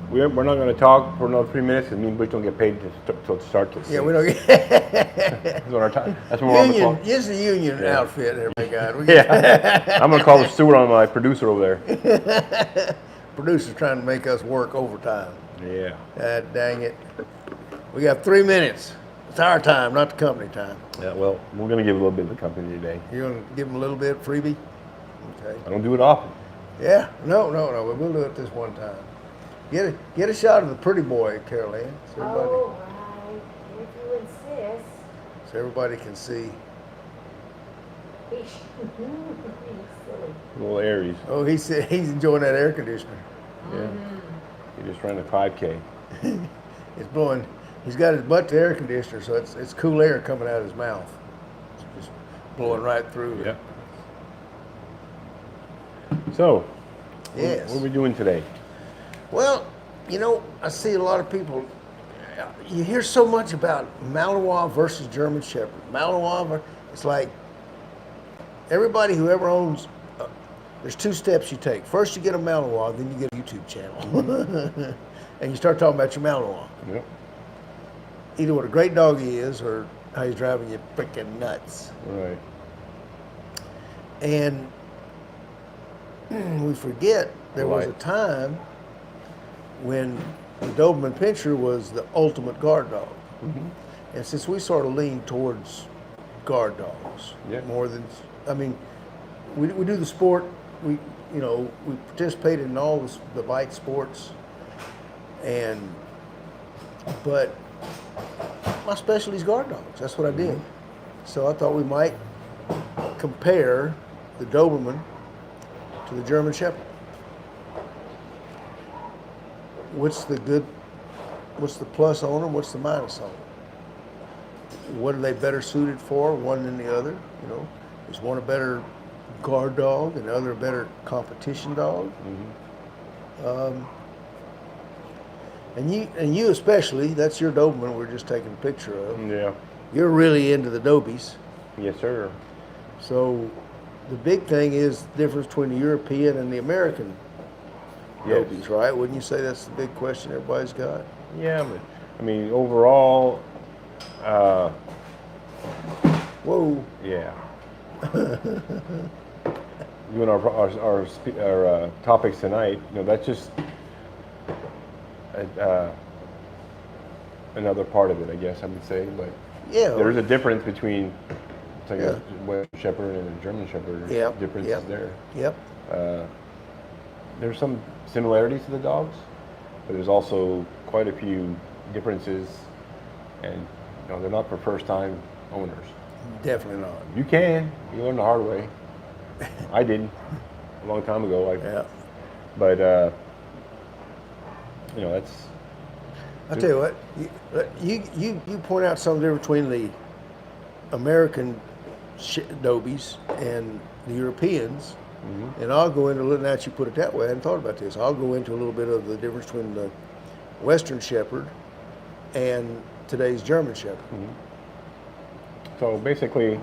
we're not going to talk for another 3 minutes because me and Bush don't get paid to start this. Yeah, we don't get That's what our time. That's what we're on the union. clock. It's the union outfit everybody got. Yeah, I'm going to call the steward on my producer over there. Producer's trying to make us work overtime. Yeah. Dang it. We got 3 minutes. It's our time, not the company time. Yeah. Well, we're going to give a little bit of the company today. You're going to give them a little bit freebie? Okay. I don't do it often. Yeah. No. We'll do it this one time. Get a shot of the pretty boy, Carol Ann. So Right. If you insist. everybody can see. He's silly. Little Aries. Oh, he said he's enjoying that air conditioner. Yeah. He just ran a 5K. It's blowing. He's got his butt to air conditioner, so it's cool air coming out of his mouth. It's just blowing right through. Yeah. So, Yes. what are we doing today? Well, I see a lot of people. You hear so much about Malinois versus German Shepherd. Malinois, it's like everybody who ever owns. There's 2 steps you take. First, you get a Malinois, then you get a YouTube channel, and you start talking about your Malinois. Yep. Either what a great dog he is, or how he's driving you freaking nuts. Right. And we forget there was a Right. time when the Doberman Pinscher was the ultimate guard dog. Mm-hmm. And since we sort of lean towards guard dogs Yeah. more than, we do the sport. We participate in all the bite sports, but my specialty is guard dogs. That's what I did. So I thought we might compare the Doberman to the German Shepherd. What's the plus on them? What's the minus on them? What are they better suited for, one than the other? Is one a better guard dog and the other a better competition dog? Mm-hmm. And you especially, that's your Doberman we're just taking a picture of. Yeah. You're really into the Dobies. Yes, sir. So the big thing is the difference between the European and the American Yes. Dobies, right? Wouldn't you say that's the big question everybody's got? Yeah, but I mean, overall, Whoa. yeah. Doing our topics tonight, that's just another part of it, I guess I would say. But Yeah. there's a difference between like Yeah. a West Shepherd and a German Shepherd. Yep, Differences yep. there. Yep. There's some similarities to the dogs, but there's also quite a few differences, and they're not for first-time owners. Definitely not. You learn the hard way. I did a long time ago. Yeah. But that's. I tell you what, you point out some difference between the American Dobies and the Europeans, and I'll go into a little. Now that you put it that way, I hadn't thought about this. I'll go into a little bit of the difference between the Western Shepherd and today's German Shepherd. So basically,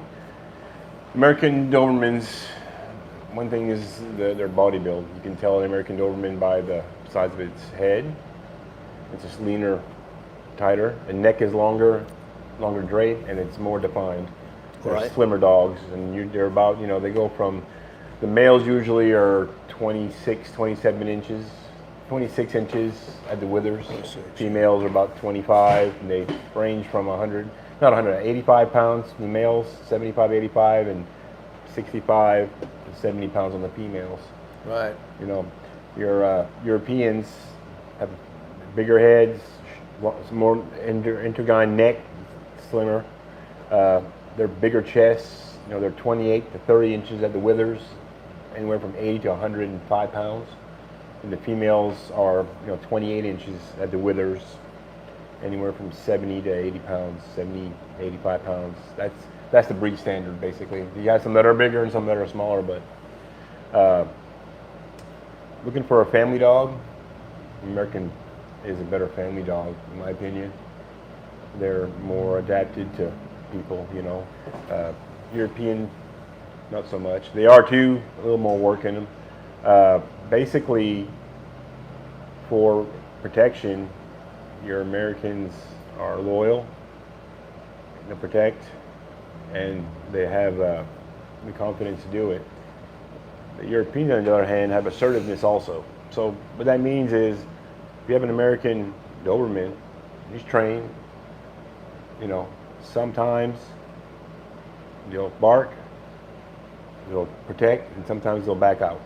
American Dobermans. One thing is their body build. You can tell an American Doberman by the size of its head. It's just leaner, tighter. The neck is longer drape, and it's more defined. They're Right. slimmer dogs, and they're about, they go from, the males usually are 26, 27 inches, 26 inches at the withers. 26. Females are about 25, and they range from 85 pounds, the males, 75, 85, and 65 to 70 pounds on the females. Right. Your Europeans have bigger heads, more intergine neck, slimmer. They're bigger chests. They're 28 to 30 inches at the withers, anywhere from 80 to 105 pounds. And the females are 28 inches at the withers, anywhere from 70 to 80 pounds, 70, 85 pounds. That's the breed standard, basically. You got some that are bigger and some that are smaller, but looking for a family dog, American is a better family dog, in my opinion. They're more adapted to people, European, not so much. They are too, a little more work in them. Basically, for protection, your Americans are loyal, they protect, and they have the confidence to do it. The Europeans, on the other hand, have assertiveness also. So what that means is, if you have an American Doberman, he's trained, sometimes they'll bark, they'll protect, and sometimes they'll back out.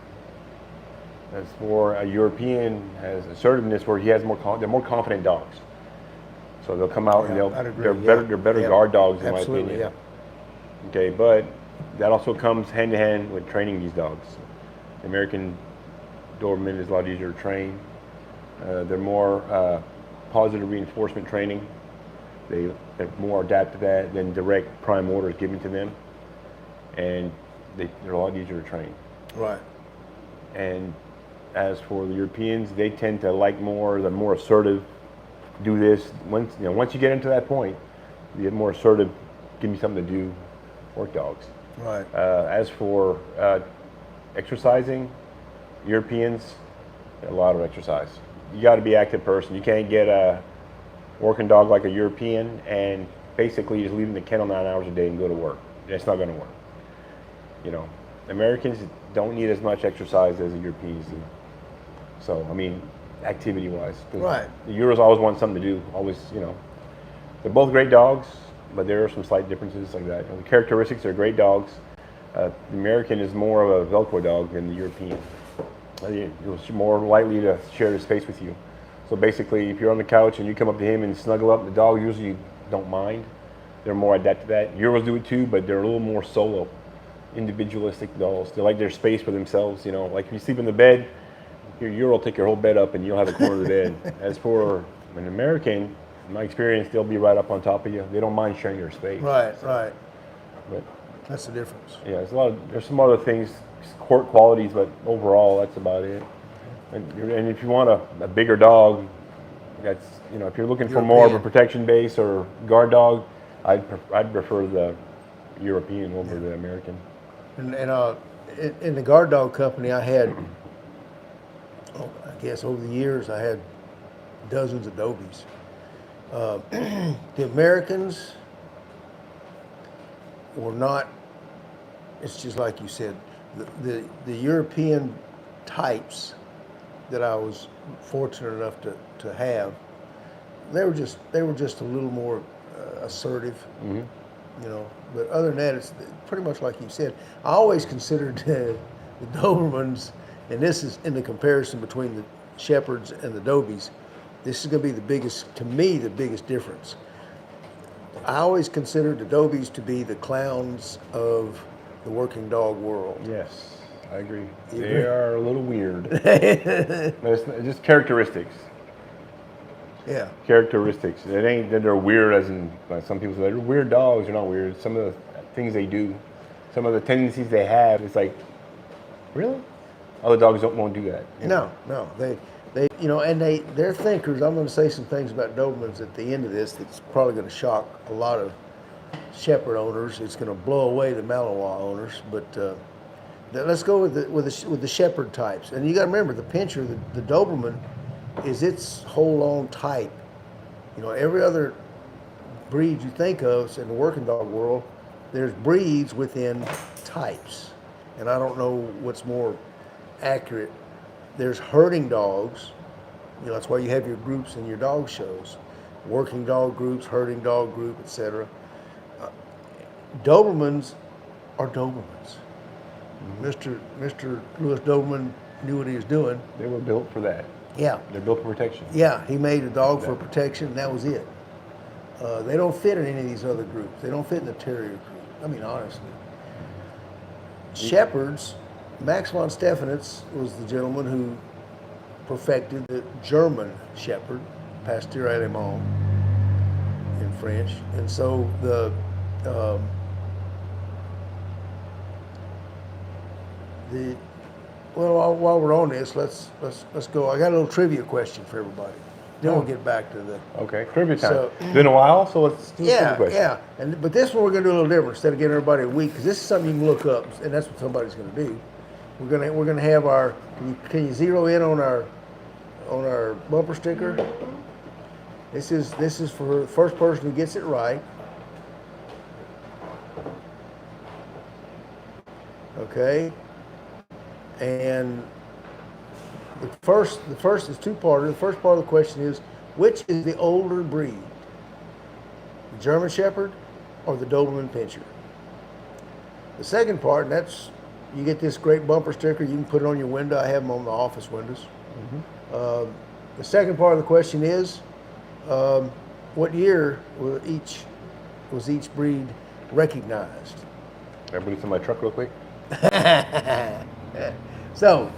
As for a European, has assertiveness where he has they're more confident dogs. So they'll come out and they're better guard dogs in my opinion. Yeah. Okay, but that also comes hand to hand with training these dogs. The American Doberman is a lot easier to train. They're more positive reinforcement training. They're more adapted to that than direct prime orders given to them, and they're a lot easier to train. Right. And as for the Europeans, they tend to like the more assertive. Do this once you get into that point, you get more assertive. Give me something to do. Work dogs. Right. As for exercising, Europeans, a lot of exercise. You got to be an active person. You can't get a working dog like a European and basically just leave them in the kennel 9 hours a day and go to work. That's not going to work. Americans don't need as much exercise as the Europeans do. So, activity-wise. Right. The Euros always want something to do. Always, they're both great dogs, but there are some slight differences like that. The characteristics are great dogs. The American is more of a Velcro dog than the European. He's more likely to share the space with you. So basically, if you're on the couch and you come up to him and snuggle up, the dog usually don't mind. They're more adapted to that. Euros do it too, but they're a little more solo, individualistic dogs. They like their space for themselves. Like if you sleep in the bed, your Euro will take your whole bed up and you'll have a corner of the bed. As for an American, in my experience, they'll be right up on top of you. They don't mind sharing their space. Right. But That's the difference. yeah, there's some other things, court qualities, but overall, that's about it. And if you want a bigger dog, that's if you're looking for more of a protection base or guard dog, I'd prefer the European over the American. And in the guard dog company, I had, I guess over the years, I had dozens of Dobies. The Americans were not. It's just like you said, the European types that I was fortunate enough to have, they were just a little more assertive, But other than that, it's pretty much like you said. I always considered the Dobermans, and this is in the comparison between the Shepherds and the Dobies. This is going to be the biggest difference. I always considered the Dobies to be the clowns of the working dog world. Yes, I agree. You They agree? are a little weird. But it's just characteristics. Yeah. Characteristics. It ain't that they're weird as in, like some people say, they're weird dogs. They're not weird. Some of the things they do, some of the tendencies they have, it's like, really? Other dogs won't do that. No. They're thinkers. I'm going to say some things about Dobermans at the end of this that's probably going to shock a lot of Shepherd owners. It's going to blow away the Malinois owners. But let's go with the Shepherd types. And you got to remember, the Pinscher, the Doberman, is its whole own type. Every other breed you think of in the working dog world, there's breeds within types. And I don't know what's more accurate. There's herding dogs. That's why you have your groups in your dog shows. Working dog groups, herding dog group, etc. Dobermans are Dobermans. Mr. Louis Doberman knew what he was doing. They were built for that. Yeah. They're built for protection. Yeah, he made a dog for protection, and that was it. They don't fit in any of these other groups. They don't fit in the terrier group. Honestly. Shepherds, Max von Stephanitz was the gentleman who perfected the German Shepherd, Pasteur Allemand in French. And so while we're on this, let's go. I got a little trivia question for everybody. Then we'll get back to the. Okay, trivia time. So- It's been a while, so let's do a trivia question. Yeah. But this one we're going to do a little different. Instead of giving everybody a week, because this is something you can look up, and that's what somebody's going to do. We're going to have our. Can you zero in on our our bumper sticker. This is for the first person who gets it right. Okay. And the first is two-parter. The first part of the question is, which is the older breed? The German Shepherd or the Doberman Pinscher? The second part, and that's, you get this great bumper sticker, you can put it on your window. I have them on the office windows. The second part of the question is, what year was each breed recognized? Can I put this in my truck real quick? So,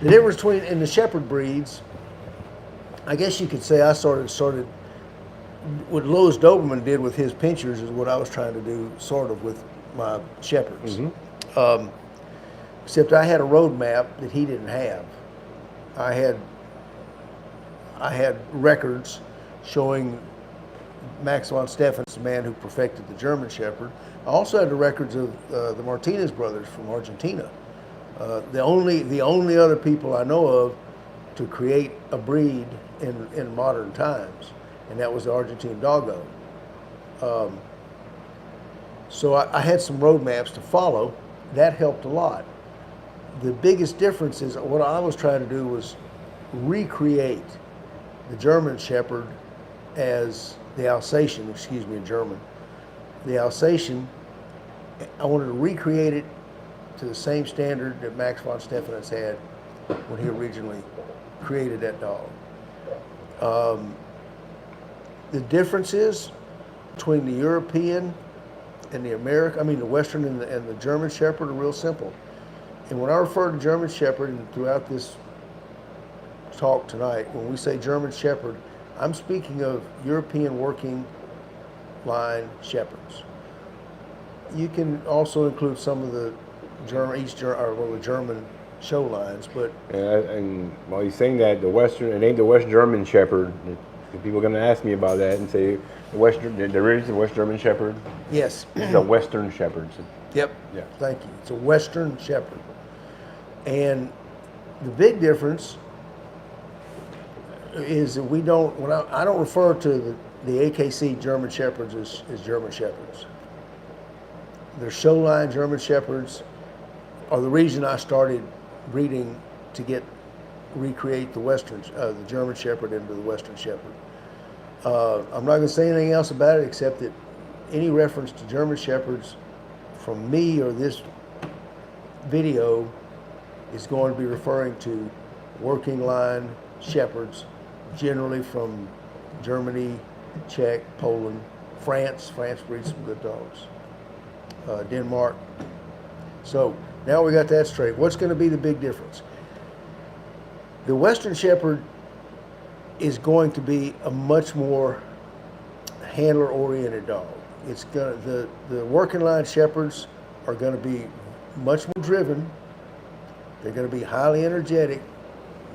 the difference between in the Shepherd breeds, I guess you could say I started what Louis Doberman did with his pinchers is what I was trying to do sort of with my Shepherds. Except I had a roadmap that he didn't have. I had records showing Max von Steffens, the man who perfected the German Shepherd. I also had the records of the Martinez brothers from Argentina. The only other people I know of to create a breed in modern times, and that was the Argentine Doggo. So I had some roadmaps to follow. That helped a lot. The biggest difference is what I was trying to do was recreate the German Shepherd as the Alsatian, excuse me, in German. The Alsatian, I wanted to recreate it to the same standard that Max von Steffens had when he originally created that dog. The differences between the European and the the Western and the German Shepherd are real simple. And when I refer to German Shepherd, and throughout this talk tonight, when we say German Shepherd, I'm speaking of European working line Shepherds. You can also include some of the German show lines, but And while he's saying that, it ain't the West German Shepherd. The people are going to ask me about that and say there is a West German Shepherd. yes, It's a Western Shepherd. yep, Yeah. thank you. It's a Western Shepherd, and the big difference is that I don't refer to the AKC German Shepherds as German Shepherds. Their show line German Shepherds are the reason I started breeding to recreate the German Shepherd into the Western Shepherd. I'm not going to say anything else about it except that any reference to German Shepherds from me or this video is going to be referring to working line Shepherds, generally from Germany, Czech, Poland, France. France breeds some good dogs. Denmark. So now we got that straight. What's going to be the big difference? The Western Shepherd is going to be a much more handler-oriented dog. It's the working line Shepherds are going to be much more driven. They're going to be highly energetic,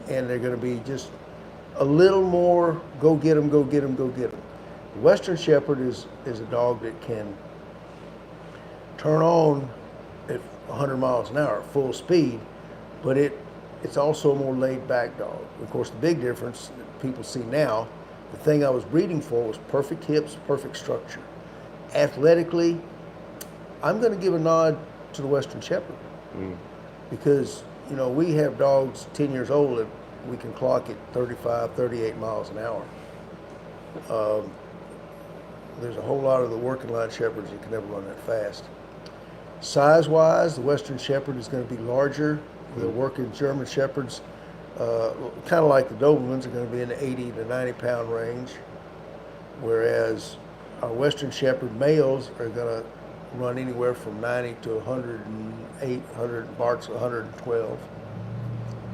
and they're going to be just a little more go get 'em, go get 'em, go get 'em. The Western Shepherd is a dog that can turn on at 100 miles an hour at full speed, but it's also a more laid-back dog. Of course, the big difference that people see now, the thing I was breeding for was perfect hips, perfect structure. Athletically, I'm going to give a nod to the Western Shepherd because, we have dogs 10 years old that we can clock at 35, 38 miles an hour. There's a whole lot of the working line Shepherds that can never run that fast. Size-wise, the Western Shepherd is going to be larger. The working German Shepherds, kind of like the Dobermans, are going to be in the 80 to 90 pound range, whereas our Western Shepherd males are going to run anywhere from 90 to 108, 100, Bart's 112.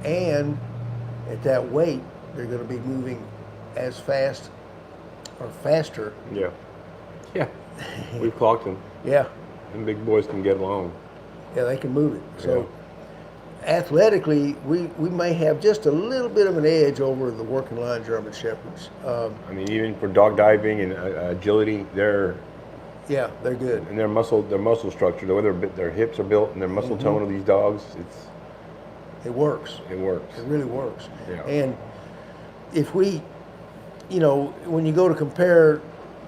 And at that weight, they're going to be moving as fast or faster. Yeah. Yeah. We've clocked them. Yeah. And big boys can get along. Yeah, they can move it. So athletically, we may have just a little bit of an edge over the working line German Shepherds. Even for dog diving and agility, they're good. and their muscle structure, the way their hips are built and their muscle tone of these dogs, It works. it works. It really works. Yeah. And if we, when you go to compare,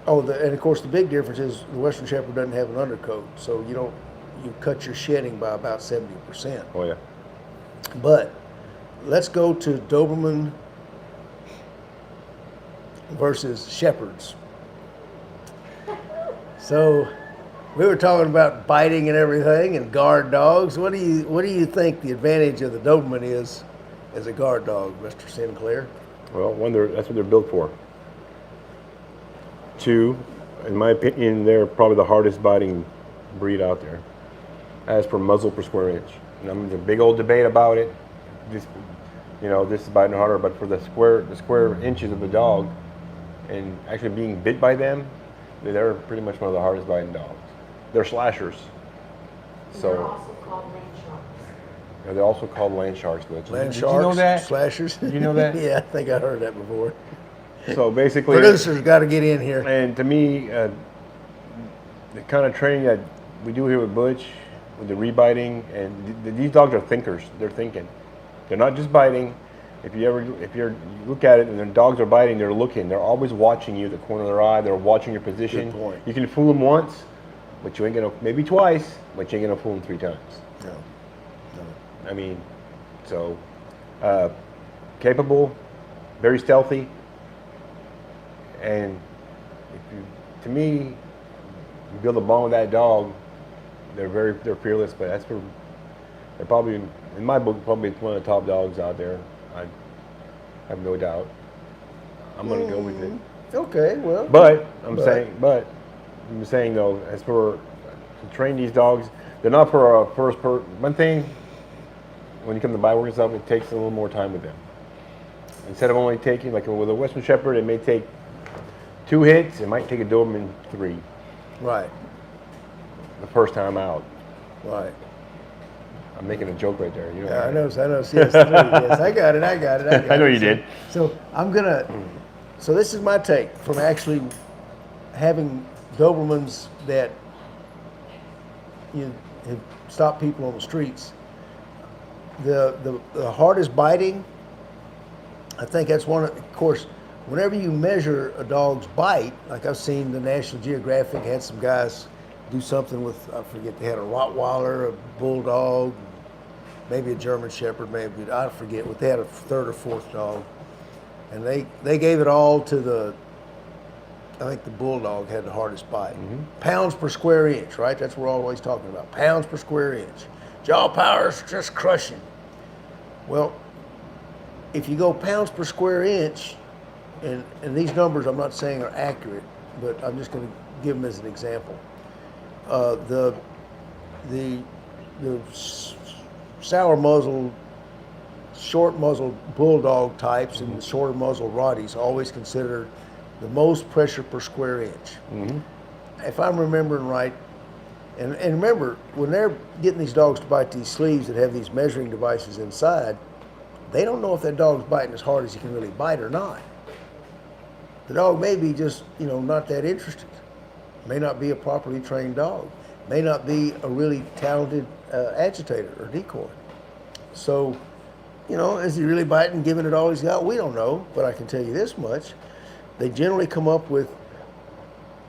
and of course the big difference is the Western Shepherd doesn't have an undercoat, so you cut your shedding by about 70%. Oh yeah. But let's go to Doberman versus Shepherds. So we were talking about biting and everything and guard dogs. What do you think the advantage of the Doberman is as a guard dog, Mr. Sinclair? Well, one, that's what they're built for. Two, in my opinion, they're probably the hardest biting breed out there, as per muzzle per square inch. And there's a big old debate about it. This is biting harder, but for the square inches of the dog, and actually being bit by them, they're pretty much one of the hardest biting dogs. They're slashers. They're So also called land sharks. they're also called land sharks. But Land did sharks, you know that? slashers. Did you know that? Yeah, I think I heard that before. So basically, Producers got to get in here. and to me, the kind of training that we do here with Butch, with the rebiting, and these dogs are thinkers. They're thinking. They're not just biting. If you look at it and the dogs are biting, they're looking. They're always watching you, the corner of their eye. They're watching your position. Good point. You can fool them once, but you ain't gonna, maybe twice, but you ain't gonna fool them 3 times. No. I mean, so capable, very stealthy, and to me, you build a bond with that dog. They're fearless, but they're probably, in my book, probably one of the top dogs out there. I have no doubt. I'm gonna go with it. Okay, well. But I'm saying though, as for to train these dogs, they're not for a one thing. When you come to buy work and stuff, it takes a little more time with them. Instead of only taking, like with a Western Shepherd, it may take 2 hits. It might take a Doberman 3 Right, the first time out. right. I'm making a joke right there. You know. Yeah, I know. Yes, 3. Yes, I got it. I know you did. So so this is my take from actually having Dobermans that have stopped people on the streets. The hardest biting, I think that's of course, whenever you measure a dog's bite, like I've seen the National Geographic had some guys do something with, I forget, they had a Rottweiler, a Bulldog, maybe a German Shepherd, maybe, I forget, but they had a 3rd or 4th dog. And they gave it all to I think the Bulldog had the hardest bite. Mm-hmm. Pounds per square inch, right? That's what we're always talking about, pounds per square inch. Jaw power's just crushing. Well, if you go pounds per square inch, and these numbers I'm not saying are accurate, but I'm just going to give them as an example. The sour muzzled, short muzzled bulldog types and the shorter muzzled Rotties always considered the most pressure per square inch. Mm-hmm. If I'm remembering right, and remember, when they're getting these dogs to bite these sleeves that have these measuring devices inside, they don't know if that dog's biting as hard as he can really bite or not. The dog may be just, not that interested. May not be a properly trained dog. May not be a really talented agitator or decoy. So, is he really biting, giving it all he's got? We don't know, but I can tell you this much. They generally come up with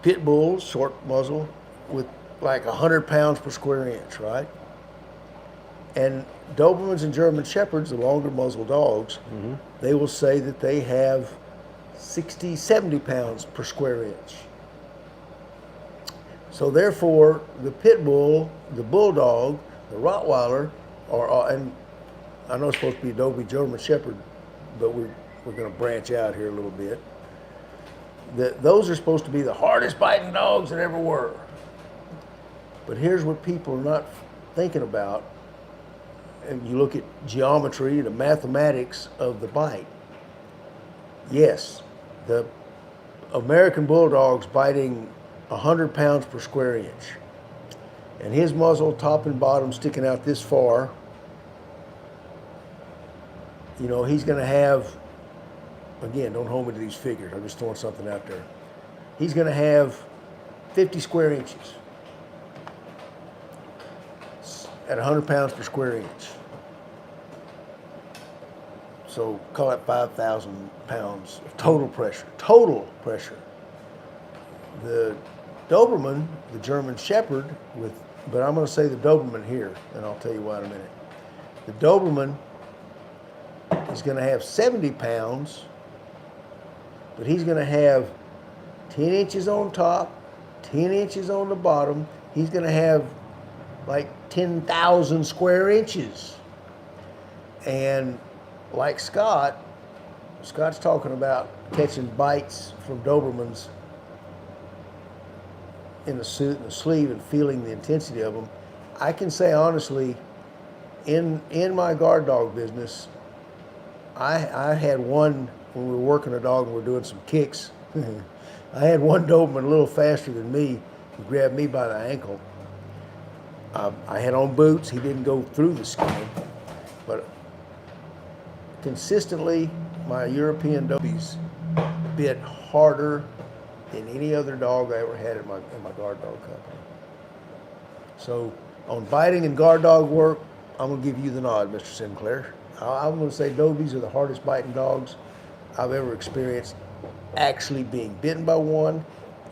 pit bulls, short muzzle, with like 100 pounds per square inch, right? And Dobermans and German Shepherds, the longer muzzle dogs, they will say that they have 60, 70 pounds per square inch. So therefore, the pit bull, the bulldog, the Rottweiler, and I know it's supposed to be Adobe German Shepherd, but we're going to branch out here a little bit. Those are supposed to be the hardest biting dogs that ever were. But here's what people are not thinking about. And you look at geometry, the mathematics of the bite. Yes, the American Bulldog's biting 100 pounds per square inch. And his muzzle, top and bottom, sticking out this far. He's going to have, again, don't hold me to these figures. I'm just throwing something out there. He's going to have 50 square inches at 100 pounds per square inch. So call it 5,000 pounds of total pressure. Total pressure. The Doberman, the German Shepherd, but I'm going to say the Doberman here, and I'll tell you why in a minute. The Doberman is going to have 70 pounds, but he's going to have 10 inches on top, 10 inches on the bottom. He's going to have like 10,000 square inches. And like Scott's talking about catching bites from Dobermans in the suit and the sleeve and feeling the intensity of them. I can say honestly, in my guard dog business, I had one when we were working a dog and we were doing some kicks. I had one Doberman a little faster than me who grabbed me by the ankle. I had on boots. He didn't go through the skin, but consistently my European Dobies bit harder than any other dog I ever had in my guard dog company. So on biting and guard dog work, I'm gonna give you the nod, Mr. Sinclair. I'm gonna say Dobies are the hardest biting dogs I've ever experienced, actually being bitten by one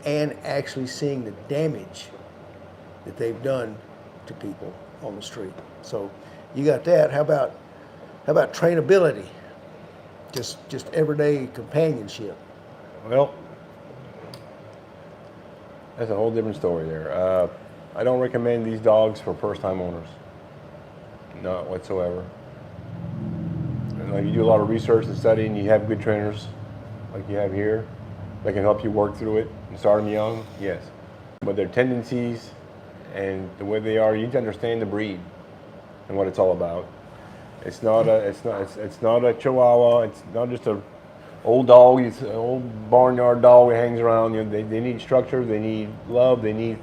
and actually seeing the damage that they've done to people on the street. So you got that. How about trainability? Just everyday companionship. Well, that's a whole different story there. I don't recommend these dogs for first-time owners. Not whatsoever. And like you do a lot of research and studying, you have good trainers like you have here that can help you work through it and start them young, yes. But their tendencies and the way they are, you need to understand the breed and what it's all about. It's not a Chihuahua. It's not just a old dog. It's an old barnyard dog that hangs around. You know, they need structure. They need love. They need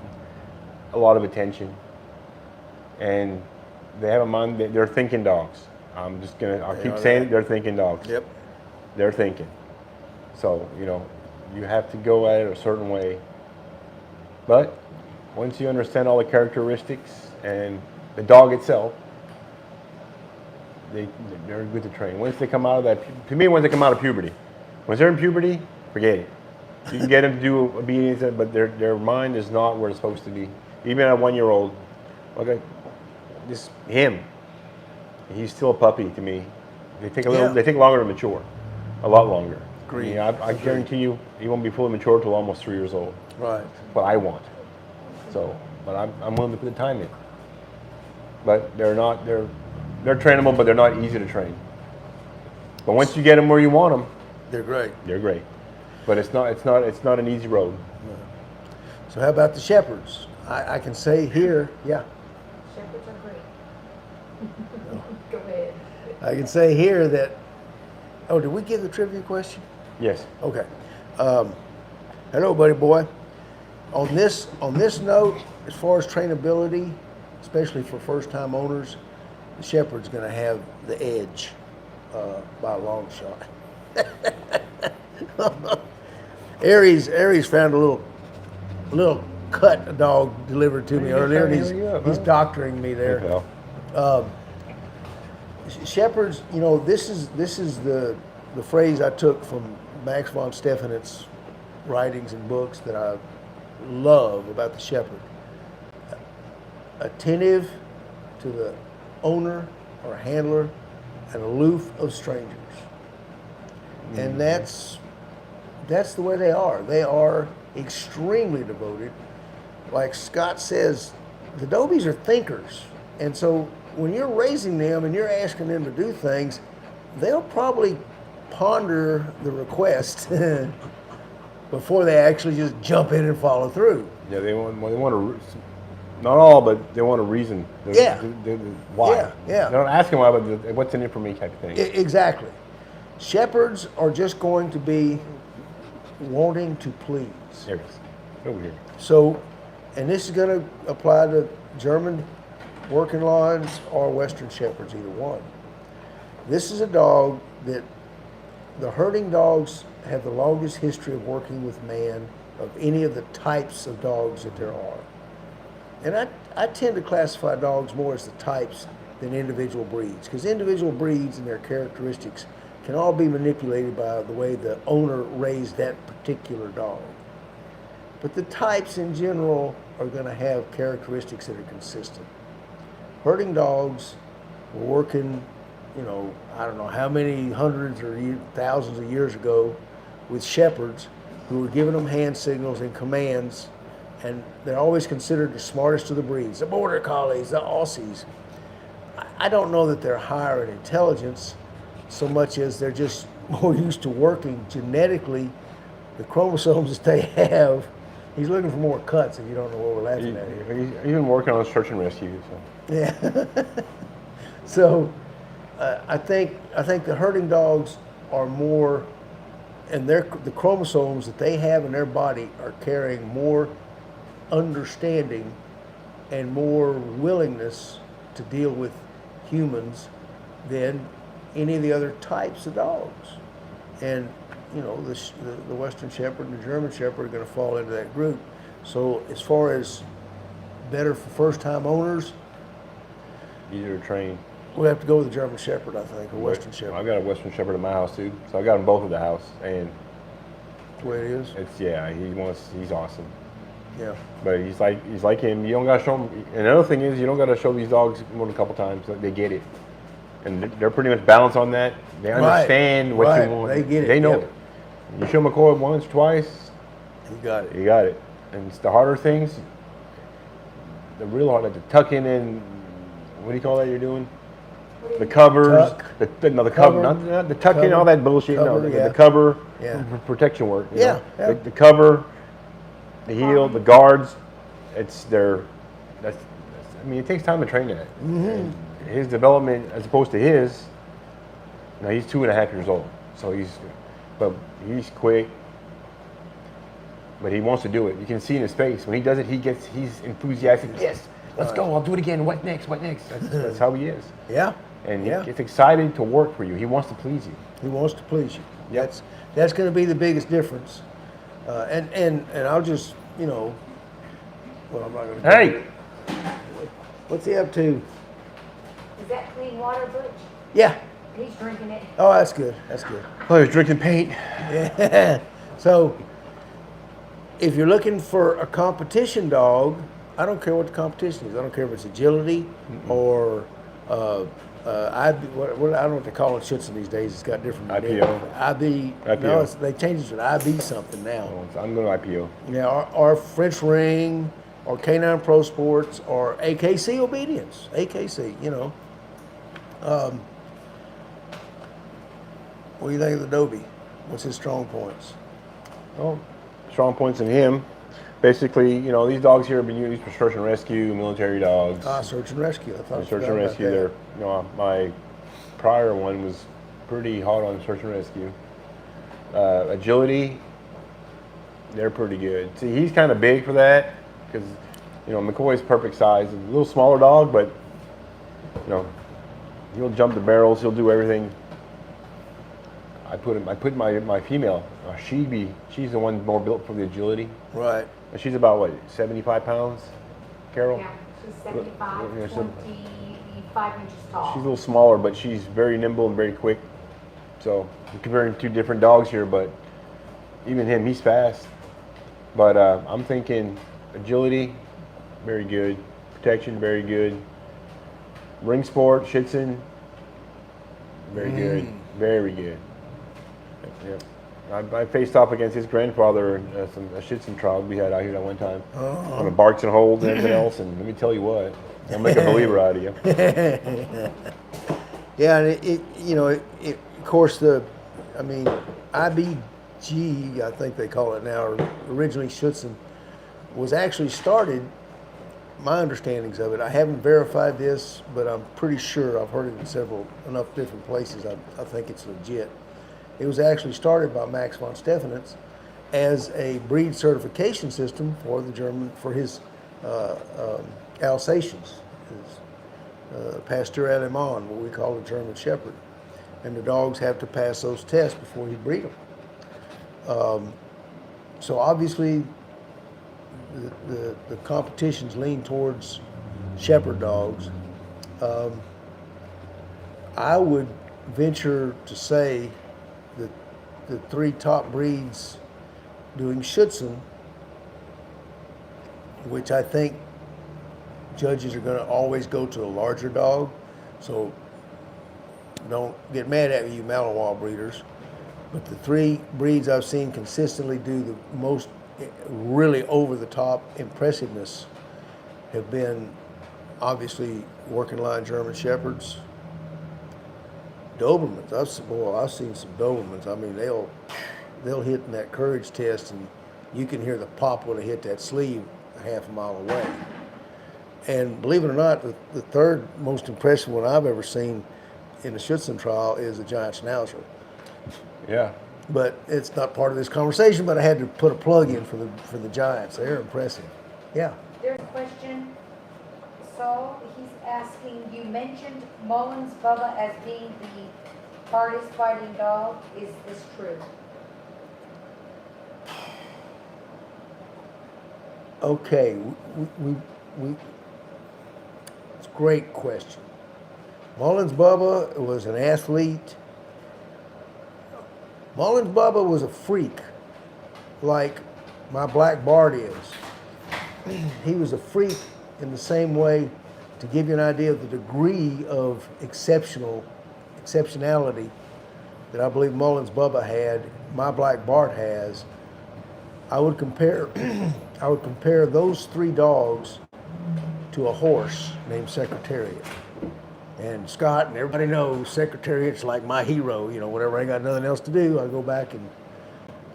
a lot of attention. And they have a mind. They're thinking dogs. I'll keep saying it. They're thinking dogs. Yep. They're thinking. So you have to go at it a certain way. But once you understand all the characteristics and the dog itself, they're good to train. Once they come out of that, to me, once they come out of puberty, once they're in puberty, forget it. You can get them to do obedience, but their mind is not where it's supposed to be. Even a 1-year-old, okay, he's still a puppy to me. They take They take longer to mature, a lot longer. Agreed. I guarantee you, he won't be fully mature until almost 3 years old. Right. What I want. So, but I'm willing to put the time in. But they're trainable, but they're not easy to train. But once you get them where you want them, They're great. they're great. But it's not an easy road. So how about the Shepherds? I can say here, yeah. Shepherds are great. Go ahead. I can say here that. Oh, did we give the trivia question? Yes. Okay. Hello, buddy boy. On this note, as far as trainability, especially for first-time owners, the Shepherd's going to have the edge by a long shot. Aries found a little cut dog delivered to me earlier, and he's doctoring me there. Shepherds, this is the phrase I took from Max von Stephanit's writings and books that I love about the Shepherd. Attentive to the owner or handler and aloof of strangers. And that's the way they are. They are extremely devoted. Like Scott says, the Dobies are thinkers. And so when you're raising them and you're asking them to do things, they'll probably ponder the request before they actually just jump in and follow through. Yeah, they want to. Not all, but they want a reason. Why? Yeah. They're not asking why, but what's in it for me type of thing. Exactly. Shepherds are just going to be wanting to please. There it is. Over here. So, and this is going to apply to German working lines or Western Shepherds, either one. This is a dog that the herding dogs have the longest history of working with man of any of the types of dogs that there are. And I tend to classify dogs more as the types than individual breeds, because individual breeds and their characteristics can all be manipulated by the way the owner raised that particular dog. But the types in general are going to have characteristics that are consistent. Herding dogs were working, I don't know how many hundreds or thousands of years ago with shepherds who were giving them hand signals and commands, and they're always considered the smartest of the breeds, the border collies, the Aussies. I don't know that they're higher in intelligence so much as they're just more used to working genetically the chromosomes that they have. He's looking for more cuts if you don't know what we're laughing at here. He's even working on search and rescue. So. Yeah. So I think the herding dogs are more, and the chromosomes that they have in their body are carrying more understanding and more willingness to deal with humans than any of the other types of dogs. And the Western Shepherd and the German Shepherd are going to fall into that group. So as far as better for first-time owners, easier to train. we'll have to go with the German Shepherd, I think, or Western Shepherd. I've got a Western Shepherd in my house too, so I got them both at the house, and That's the way it is. he's awesome. Yeah. But he's like him. You don't gotta show him. And another thing is, you don't gotta show these dogs more than a couple times. They get it, and they're pretty much balanced on that. They understand what you want. They get it. They know Yep. it. You show them a cord once, twice, You got it. you got it. And it's the harder things, the real hard, like the tucking in. What do you call that? You're doing the covers, Tuck. the cover, Cover. not the tucking, Cover. all that bullshit. Cover, No, yeah. the cover, Yeah. protection work. you Yeah, know. yeah. The cover, the heel, the guards. It's their. That's. I mean, it takes time to train that. And his development, as opposed to his. Now he's 2.5 years old, so he's quick. But he wants to do it. You can see in his face when he does it. He's enthusiastic. Yes, let's go. I'll do it again. What next? What next? That's how he is. Yeah. And Yeah. he gets excited to work for you. He wants to please you. He wants to please you. Yep. That's going to be the biggest difference. And I'll just, well, I'm not going to. Hey, What's he up to? Is that clean water, Butch? Yeah. He's drinking it. Oh, that's good. That's good. oh, he's drinking paint. Yeah. So, if you're looking for a competition dog, I don't care what the competition is. I don't care if it's agility or I don't know what they call it Schützen these days. It's got different IPO. names. IB. IPO. No, they changed it to IB something now. I'm going to IPO. Yeah, or French Ring, or K9 Pro Sports, or AKC Obedience. AKC, What do you think of the Dobie? What's his strong points? Well, strong points in him. Basically, these dogs here have been used for search and rescue, military dogs. Search and rescue. I thought Search and rescue. They're, my prior one was pretty hot on search and rescue. Agility, they're pretty good. See, he's kind of big for that because, McCoy's perfect size. A little smaller dog, but, he'll jump the barrels. He'll do everything. I put my female. She's the one more built for the agility. Right. And she's about what, 75 pounds, Carol? Yeah, she's 75, Yeah, she's- 25 inches tall. She's a little smaller, but she's very nimble and very quick. So you're comparing two different dogs here, but even him, he's fast. But I'm thinking agility, very good. Protection, very good. Ring sport, Schützen, very good. Very good. Yeah. I faced off against his grandfather in a Schützen trial we had out here that one time. On the barks and holds and everything else, and let me tell you what, I'll make a believer out of you. Yeah, and of course, IBG, I think they call it now, or originally Schützen, was actually started, my understandings of it, I haven't verified this, but I'm pretty sure I've heard it in enough different places, I think it's legit. It was actually started by Max von Stephanitz as a breed certification system for his Alsatians, his Pasteur Allemand, what we call a German Shepherd. And the dogs have to pass those tests before you breed them. So obviously, the competitions lean towards Shepherd dogs. I would venture to say that the three top breeds doing Schutzen, which I think judges are going to always go to a larger dog. So don't get mad at me, you Malinois breeders. But the three breeds I've seen consistently do the most really over-the-top impressiveness have been obviously working line German Shepherds, Dobermans. I've seen some Dobermans. I mean, they'll hit in that courage test, and you can hear the pop when they hit that sleeve a half a mile away. And believe it or not, the third most impressive one I've ever seen in the Schutzen trial is a giant Schnauzer. Yeah. But it's not part of this conversation, but I had to put a plug in for the Giants. They're impressive. Yeah. There's a question. So he's asking, you mentioned Mullins Bubba as being the hardest fighting dog. Is this true? Okay. It's a great question. Mullins Bubba was an athlete. Mullins Bubba was a freak, like my Black Bart is. He was a freak in the same way, to give you an idea of the degree of exceptionality that I believe Mullins Bubba had, my Black Bart has. I would compare those three dogs to a horse named Secretariat. And Scott and everybody knows Secretariat's like my hero. You know, whenever I ain't got nothing else to do, I go back and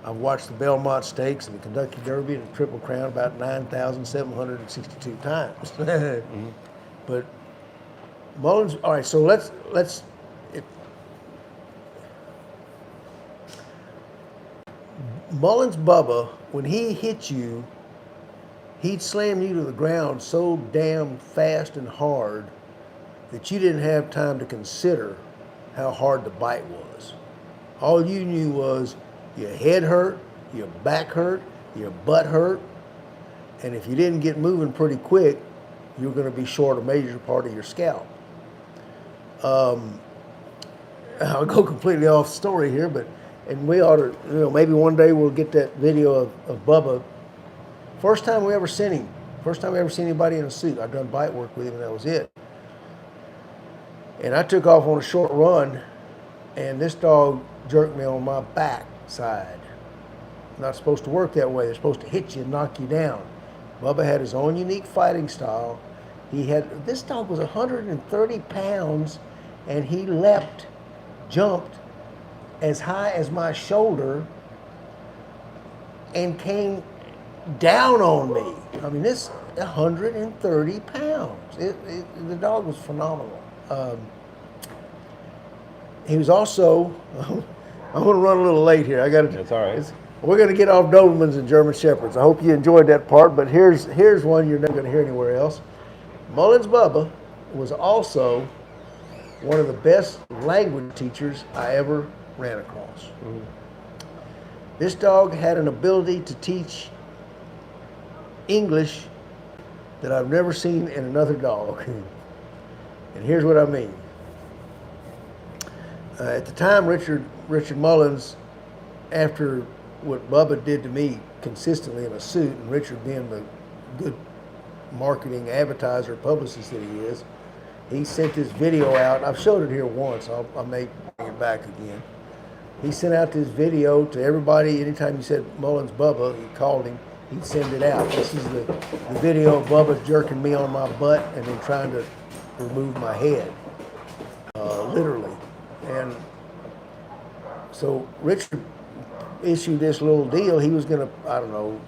I've watched the Belmont Stakes and the Kentucky Derby and the Triple Crown about 9,762 times. Mm-hmm. But Mullins, all right, so let's Mullins Bubba, when he hit you, he'd slam you to the ground so damn fast and hard that you didn't have time to consider how hard the bite was. All you knew was your head hurt, your back hurt, your butt hurt, and if you didn't get moving pretty quick, you were going to be short a major part of your scalp. I'll go completely off story here, and we ought to, maybe one day we'll get that video of Bubba. First time we ever seen him. First time I ever seen anybody in a suit. I'd done bite work with him, and that was it. And I took off on a short run, and this dog jerked me on my back side. Not supposed to work that way. They're supposed to hit you and knock you down. Bubba had his own unique fighting style. This dog was 130 pounds, and he jumped as high as my shoulder and came down on me. I mean, this 130 pounds. The dog was phenomenal. He was also, I'm going to run a little late here. That's all right. We're going to get off Dobermans and German Shepherds. I hope you enjoyed that part, but here's one you're not going to hear anywhere else. Mullins Bubba was also one of the best language teachers I ever ran across. Mm-hmm. This dog had an ability to teach English that I've never seen in another dog. And here's what I mean. At the time, Richard Mullins, after what Bubba did to me consistently in a suit, and Richard being the good marketing advertiser, publicist that he is, he sent this video out. I've showed it here once. I may bring it back again. He sent out this video to everybody. Anytime he said Mullins Bubba, he called him, he'd send it out. This is the video of Bubba jerking me on my butt and then trying to remove my head, literally. And so Richard issued this little deal. He was going to, I don't know,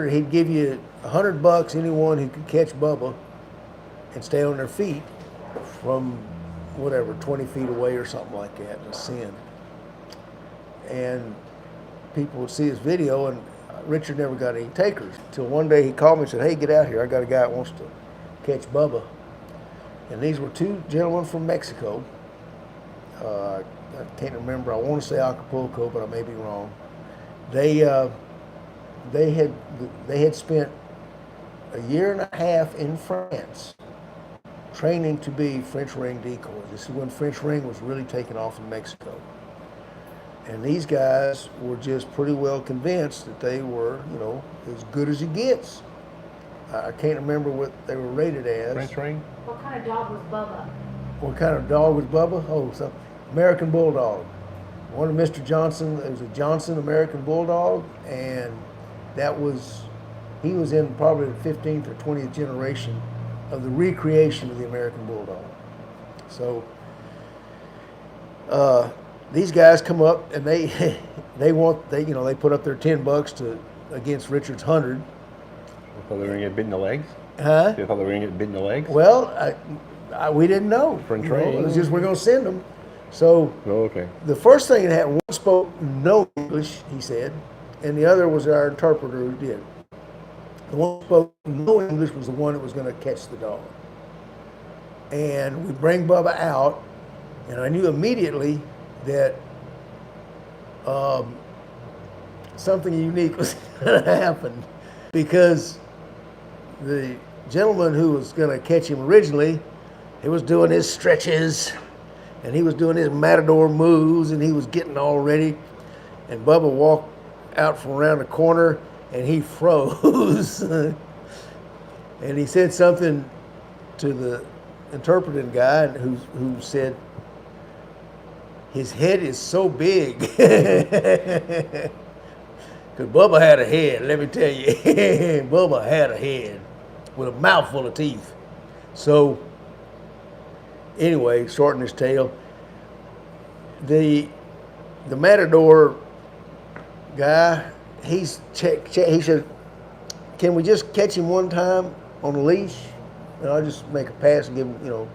he'd give you $100, anyone who could catch Bubba and stay on their feet from whatever, 20 feet away or something like that, in a sin. And people would see his video, and Richard never got any takers. Until one day he called me and said, "Hey, get out here. I got a guy that wants to catch Bubba." And these were two gentlemen from Mexico. I can't remember. I want to say Acapulco, but I may be wrong. They had spent a year and a half in France training to be French ring decoys. This is when French ring was really taking off in Mexico. And these guys were just pretty well convinced that they were, as good as it gets. I can't remember what they were rated as. French ring? What kind of dog was Bubba? What kind of dog was Bubba? Oh, some American Bulldog. One of Mr. Johnson, it was a Johnson American Bulldog, and he was in probably the 15th or 20th generation of the recreation of the American Bulldog. So these guys come up and they put up their $10 against Richard's 100. I thought they were going to get bit in the legs? Huh? They thought they were going to get bit in the legs? Well, we didn't know. French It ring. was just we're going to send them. So Oh, okay. the first thing that happened, one spoke no English, he said, and the other was our interpreter who did. The one who spoke no English was the one that was going to catch the dog. And we bring Bubba out, and I knew immediately that something unique was going to happen, because the gentleman who was going to catch him originally, he was doing his stretches, and he was doing his matador moves, and he was getting all ready. And Bubba walked out from around the corner, and he froze. And he said something to the interpreting guy who said, his head is so big. Because Bubba had a head, let me tell you. Bubba had a head with a mouthful of teeth. So, anyway, shorten his tail. The matador guy, he said, can we just catch him one time on a leash? And I'll just make a pass and give him,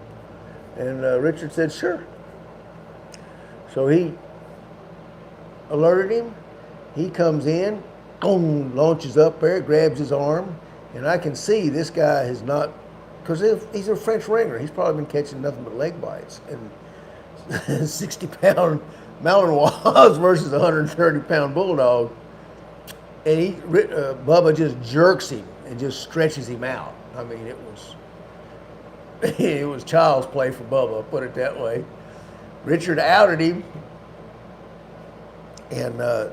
And Richard said, sure. So he alerted him. He comes in, boom, launches up there, grabs his arm, and I can see this guy has not, because he's a French ringer. He's probably been catching nothing but leg bites. And 60-pound Malinois versus a 130-pound bulldog. And Bubba just jerks him and just stretches him out. I mean, it was child's play for Bubba, put it that way. Richard outed him, and the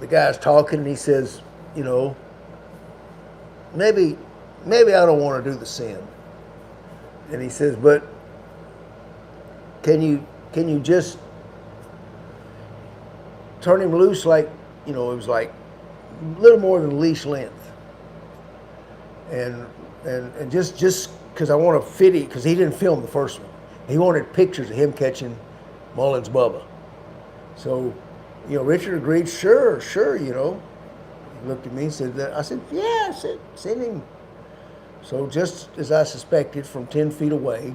guy's talking, and he says, maybe I don't want to do the sin. And he says, but can you just turn him loose like, it was like a little more than leash length. And just because I want to fit it, because he didn't film the first one. He wanted pictures of him catching Mullins Bubba. So, Richard agreed, sure. He looked at me and said that. I said, yeah, send him. So just as I suspected, from 10 feet away,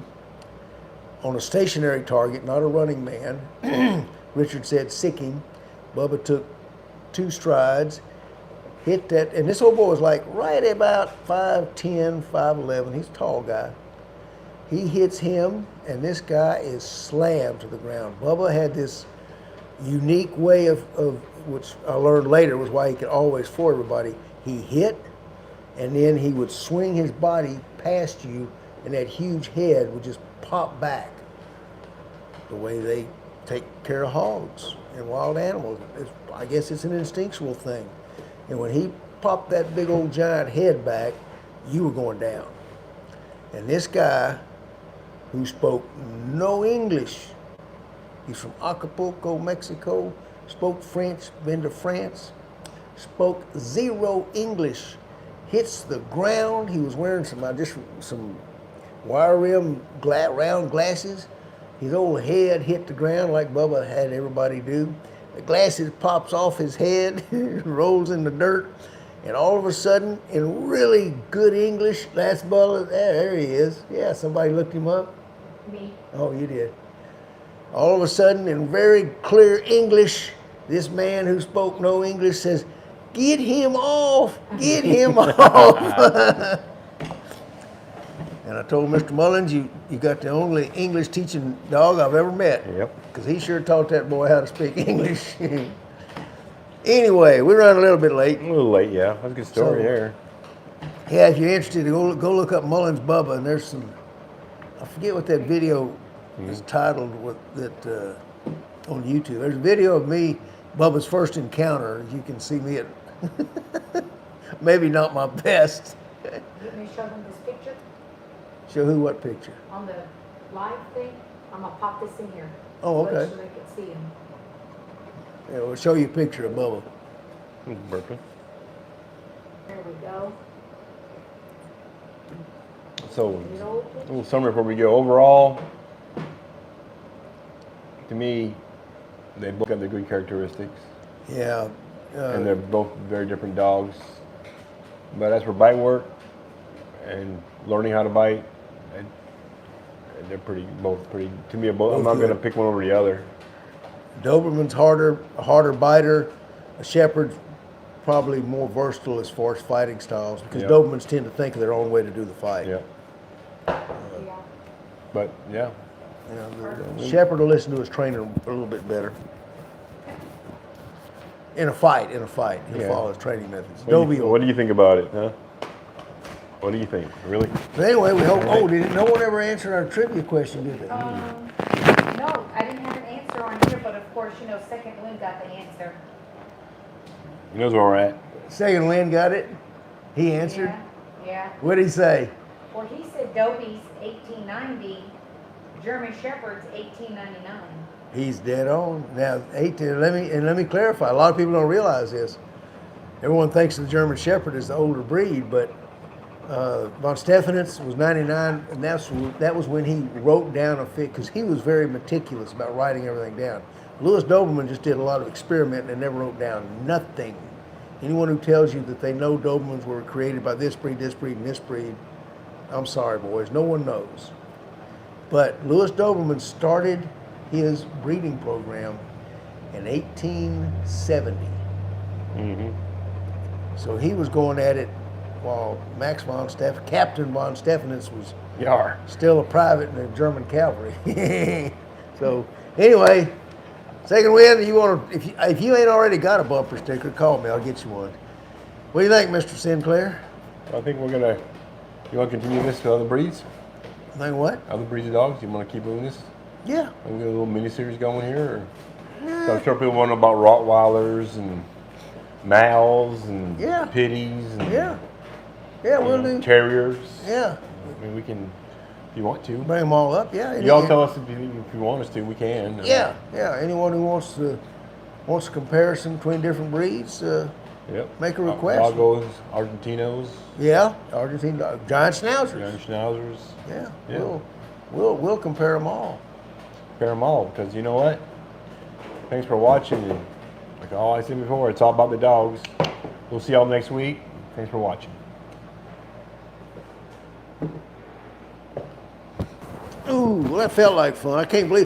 on a stationary target, not a running man, Richard said, sick him. Bubba took 2 strides, hit that, and this old boy was like right about 5'10", 5'11". He's a tall guy. He hits him, and this guy is slammed to the ground. Bubba had this unique way of which I learned later was why he could always fool everybody. He hit, and then he would swing his body past you, and that huge head would just pop back. The way they take care of hogs and wild animals. I guess it's an instinctual thing. And when he popped that big old giant head back, you were going down. And this guy, who spoke no English, he's from Acapulco, Mexico, spoke French, been to France, spoke 0 English, hits the ground. He was wearing some wire rim round glasses. His old head hit the ground like Bubba had everybody do. The glasses pops off his head, rolls in the dirt, and all of a sudden, in really good English, that's Bubba. There he is. Yeah, somebody looked him up. Me. Oh, you did. All of a sudden, in very clear English, this man who spoke no English says, "Get him off! Get him off!" And I told Mr. Mullins, you got the only English teaching dog I've ever met. Yep. Because he sure taught that boy how to speak English. Anyway, we're running a little bit late. A little late, yeah. That's a good story there. Yeah, if you're interested, go look up Mullins Bubba, and there's some I forget what that video is titled. That on YouTube. There's a video of me, Bubba's first encounter. You can see me at maybe not my best. You want me to show them this picture Show who what picture? on the live thing? I'm gonna pop this in here. Oh, okay. So they can see him. Yeah, we'll show you a picture of Bubba. Perfect. There we go. So, Get old. a little summary before we go. Overall, to me, they both got their good characteristics, Yeah. and they're both very different dogs. But as for bite work and learning how to bite, and they're both pretty. To me, both, I'm not going to pick one over the other. Doberman's a harder biter. A Shepherd's probably more versatile as far as fighting styles because Yeah. Dobermans tend to think of their own way to do the fight. Yeah. Yeah. But yeah, The Shepherd will listen to his trainer a little bit better. In a fight, he'll Yeah. follow his training methods. what do Dobie you, will. what do you think about it, huh? What do you think? Really? But anyway, we hope. Oh, no one ever answered our trivia question, did they? No, I didn't have an answer on here, but of course, you know, Second Wind got the answer. He knows where we're at. Second Lynn got it. He answered. Yeah. What did he say? Well, he said Dobie's 1890, German Shepherd's 1899. He's dead on. Now, 18. Let me clarify. A lot of people don't realize this. Everyone thinks the German Shepherd is the older breed, but von Stephanitz was 99, and that was when he wrote down a fit because he was very meticulous about writing everything down. Louis Doberman just did a lot of experimenting and never wrote down nothing. Anyone who tells you that they know Dobermans were created by this breed, and this breed, I'm sorry, boys, no one knows. But Louis Doberman started his breeding program in 1870. Mm-hmm. So he was going at it while Captain von Stephanitz was Yar. still a private in the German cavalry. So anyway, Second Wind, you want to? If you ain't already got a bumper sticker, call me. I'll get you one. What do you think, Mr. Sinclair? I think we're gonna. You want to continue this to other breeds? Think what? Other breeds of dogs? You want to keep doing this? Yeah. We got a little mini series going here. Or, I'm sure people want to know about Rottweilers and Mals and Yeah. Pitties and Yeah. Yeah, we'll do. Terriers. Yeah. I mean, we can, if you want to. Bring them all up. Yeah. Y'all tell us if you want us to. We can. Yeah. Yeah. Anyone who wants a comparison between different breeds, Yep. make a request. Doggos, Argentinos, yeah. Argentine dog, giant schnauzers. Giant Schnauzers. Yeah. Yeah. We'll compare them all. Compare them all because you know what? Thanks for watching. And like all I said before, it's all about the dogs. We'll see y'all next week. Thanks for watching. Ooh, well, that felt like fun. I can't believe